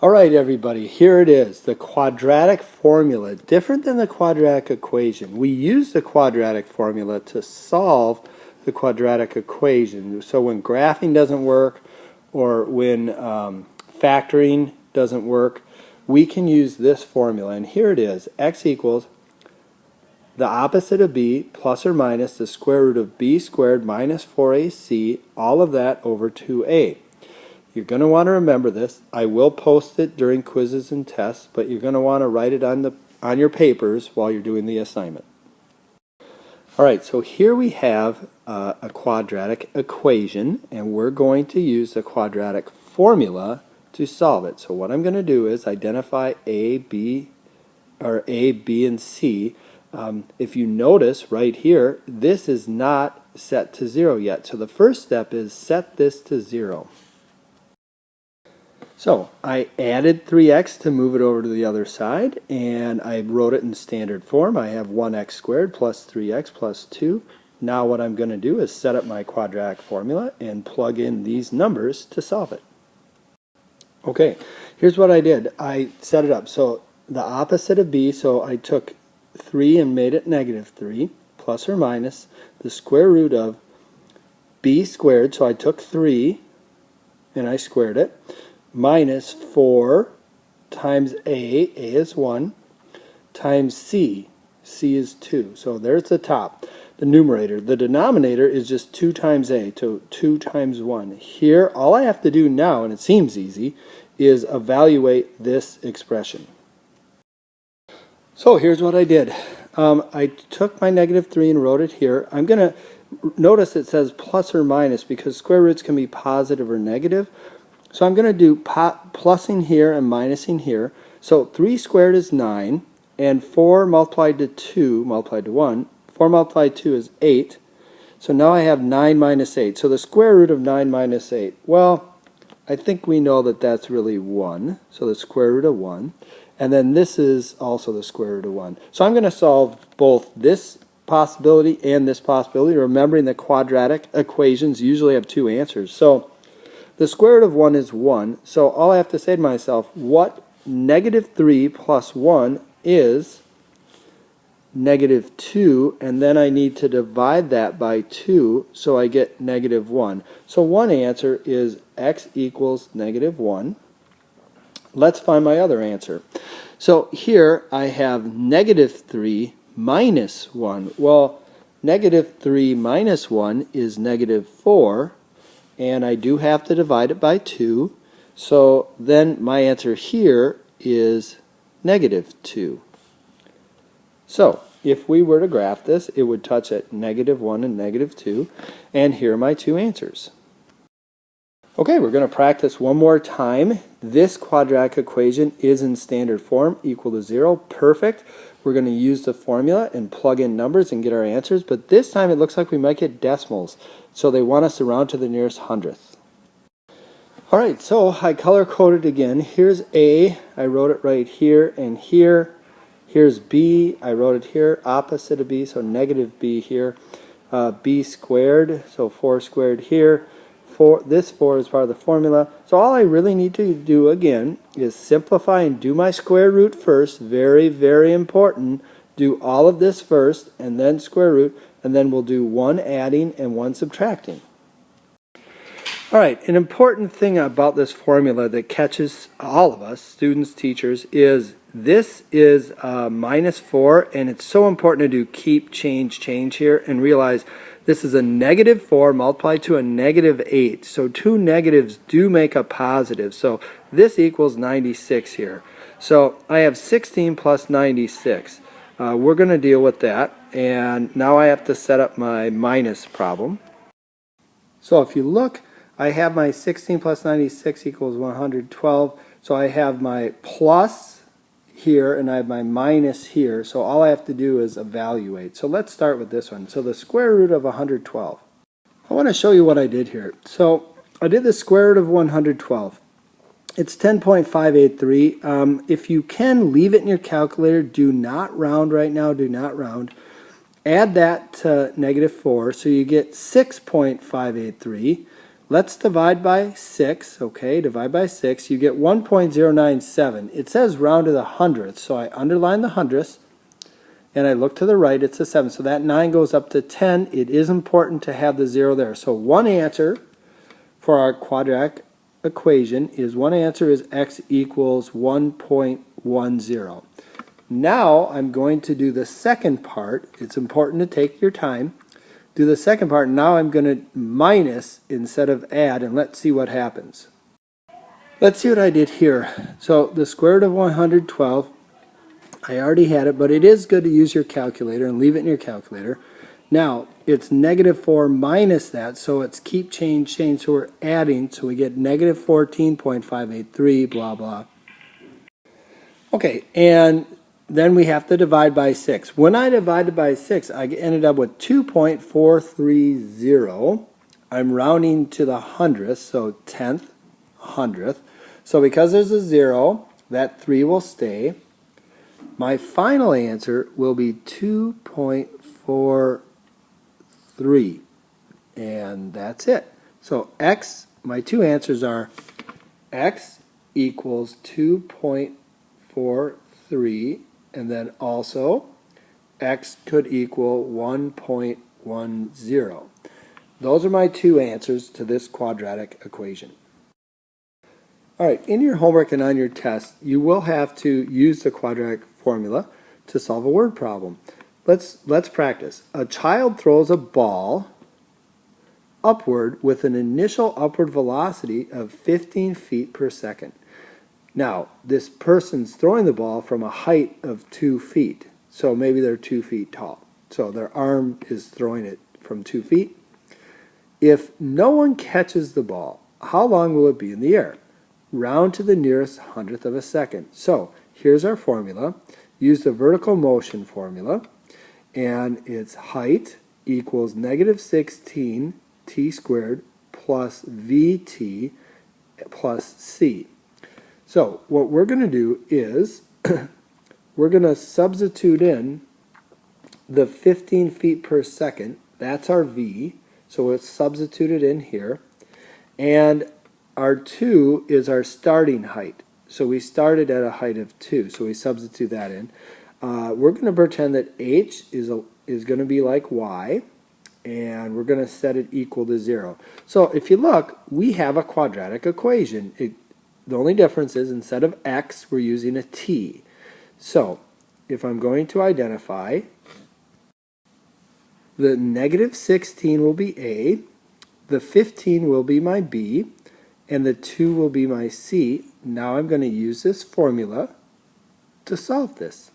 All right, everybody, here it is, the quadratic formula. Different than the quadratic equation. We use the quadratic formula to solve the quadratic equation. So when graphing doesn't work or when factoring doesn't work, we can use this formula. And here it is, x equals the opposite of b plus or minus the square root of b squared minus 4ac, all of that over 2a. You're going to want to remember this. I will post it during quizzes and tests, but you're going to want to write it on your papers while you're doing the assignment. All right, so here we have a quadratic equation, and we're going to use the quadratic formula to solve it. So what I'm going to do is identify A, B, and C. If you notice right here, this is not set to 0 yet. So the first step is set this to 0. So I added 3x to move it over to the other side, and I wrote it in standard form. I have 1x squared plus 3x plus 2. Now what I'm going to do is set up my quadratic formula and plug in these numbers to solve it. Okay, here's what I did. I set it up. So the opposite of b, so I took 3 and made it negative 3, plus or minus the square root of b squared, so I took 3 and I squared it, minus 4 times a is 1, times c is 2. So there's the top, the numerator. The denominator is just 2 times a, so 2 times 1. Here, all I have to do now, and it seems easy, is evaluate this expression. So here's what I did. I took my negative 3 and wrote it here. I'm going to notice it says plus or minus because square roots can be positive or negative. So I'm going to do plussing here and minusing here. So 3 squared is 9, and 4 multiplied to 2 multiplied to 1. 4 multiplied to 2 is 8. So now I have 9 minus 8. So the square root of 9 minus 8, well, I think we know that that's really 1. So the square root of 1. And then this is also the square root of 1. So I'm going to solve both this possibility and this possibility, remembering that quadratic equations usually have two answers. So the square root of 1 is 1, so all I have to say to myself, what negative 3 plus 1 is negative 2, and then I need to divide that by 2, so I get negative 1. So one answer is x equals negative 1. Let's find my other answer. So here I have negative 3 minus 1. Well, negative 3 minus 1 is negative 4. And I do have to divide it by 2, so then my answer here is negative 2. So if we were to graph this, it would touch at negative 1 and negative 2, and here are my two answers. Okay, we're going to practice one more time. This quadratic equation is in standard form, equal to 0, perfect. We're going to use the formula and plug in numbers and get our answers, but this time it looks like we might get decimals. So they want us to round to the nearest hundredth. All right, so I color-coded again. Here's A, I wrote it right here and here. Here's B, I wrote it here, opposite of B, so negative B here. B squared, so 4 squared here. This 4 is part of the formula. So all I really need to do again is simplify and do my square root first. Very, very important. Do all of this first and then square root, and then we'll do one adding and one subtracting. All right, an important thing about this formula that catches all of us, students, teachers, is this is minus 4, and it's so important to do keep, change here, and realize this is a negative 4 multiplied to a negative 8. So two negatives do make a positive. So this equals 96 here. So I have 16 plus 96. We're going to deal with that. And now I have to set up my minus problem. So if you look, I have my 16 plus 96 equals 112. So I have my plus here and I have my minus here. So all I have to do is evaluate. So let's start with this one. So the square root of 112. I want to show you what I did here. So I did the square root of 112. It's 10.583. If you can, leave it in your calculator. Do not round right now. Do not round. Add that to negative 4, so you get 6.583. let's divide by 6. Okay, divide by 6. You get 1.097. It says round to the hundredth, so I underline the hundredths, and I look to the right, it's a 7. So that 9 goes up to 10. It is important to have the 0 there. So one answer for our quadratic equation is x equals 1.10. Now I'm going to do the second part. It's important to take your time. Do the second part. Now I'm going to minus instead of add, and let's see what happens. Let's see what I did here. So the square root of 112, I already had it, but it is good to use your calculator and leave it in your calculator. Now, it's -4 minus that, so it's keep, change, so we're adding, so we get -14.583, blah, blah. Okay, and then we have to divide by 6. When I divided by 6, I ended up with 2.430. I'm rounding to the hundredth, so 10th, hundredth. So because there's a 0, that 3 will stay. My final answer will be 2.43, and that's it. So x, my two answers are x equals 2.43, and then also x could equal 1.10. Those are my two answers to this quadratic equation. All right, in your homework and on your test, you will have to use the quadratic formula to solve a word problem. Let's practice. A child throws a ball upward with an initial upward velocity of 15 feet per second. Now, this person's throwing the ball from a height of 2 feet. So maybe they're 2 feet tall. So their arm is throwing it from 2 feet. If no one catches the ball, how long will it be in the air? Round to the nearest hundredth of a second. So here's our formula. Use the vertical motion formula, and its height equals -16 t squared plus vt plus c. So what we're going to do is we're going to substitute in the 15 feet per second. That's our v. So it's substituted in here. And our 2 is our starting height. So we started at a height of 2. So we substitute that in. We're going to pretend that h is going to be like y, and we're going to set it equal to 0. So if you look, we have a quadratic equation. The only difference is instead of x, we're using a t. So if I'm going to identify, the -16 will be a, the 15 will be my b, and the 2 will be my c. Now I'm going to use this formula to solve this.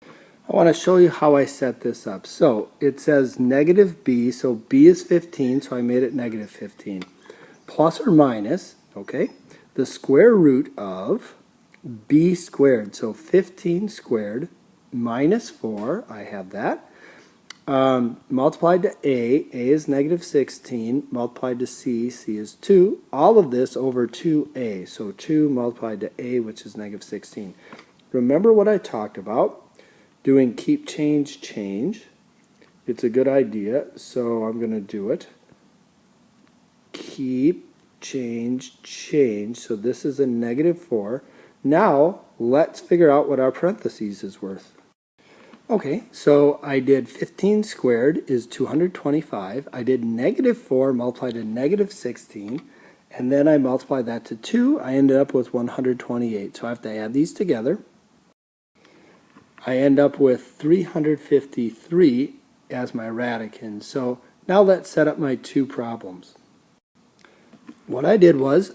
I want to show you how I set this up. So it says -b, so b is 15, so I made it -15. Plus or minus, okay, the square root of b squared, so 15 squared minus 4, I have that. Multiplied to a is -16, multiplied to c is 2. All of this over 2a, so 2 multiplied to a, which is -16. Remember what I talked about, doing keep, change. It's a good idea, so I'm going to do it. Keep, change, so this is a -4. Now, let's figure out what our parentheses is worth. Okay, so I did 15 squared is 225. I did -4 multiplied to -16, and then I multiplied that to 2. I ended up with 128. So I have to add these together. I end up with 353 as my radicand. So now let's set up my two problems. What I did was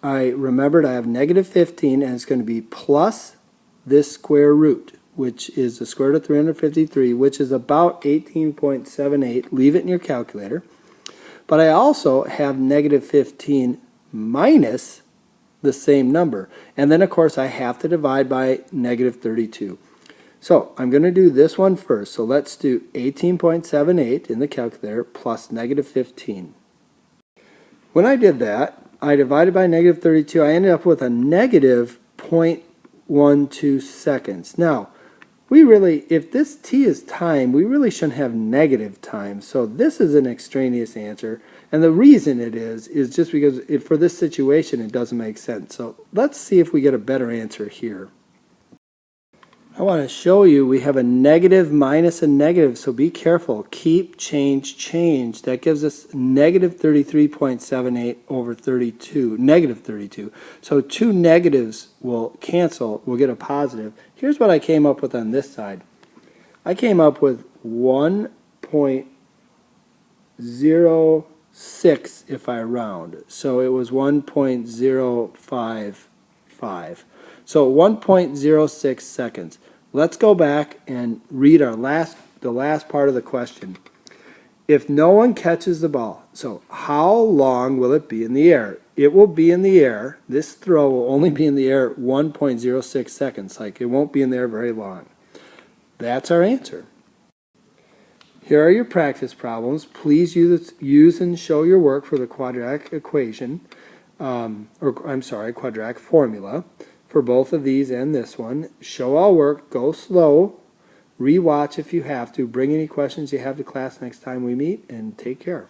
I remembered I have -15, and it's going to be plus this square root, which is the square root of 353, which is about 18.78. Leave it in your calculator. But I also have -15 minus the same number. And then, of course, I have to divide by -32. So I'm going to do this one first. So let's do 18.78 in the calculator plus -15. When I did that, I divided by -32. I ended up with a -0.12 seconds. Now, if this t is time, we really shouldn't have negative time. So this is an extraneous answer, And the reason it is just because for this situation it doesn't make sense. So let's see if we get a better answer here. I want to show you we have a negative minus a negative, so be careful. Keep, change, change. That gives us negative 33.78 over 32, negative 32. So two negatives will cancel, we'll get a positive. Here's what I came up with on this side. I came up with 1.06 if I round. So it was 1.055. So 1.06 seconds. Let's go back and read the last part of the question. If no one catches the ball, so how long will it be in the air? It will be in the air. This throw will only be in the air 1.06 seconds. Like, it won't be in there very long. That's our answer. Here are your practice problems. Please use and show your work for the quadratic equation, quadratic formula for both of these and this one. Show all work, go slow, rewatch if you have to, bring any questions you have to class next time we meet, and take care.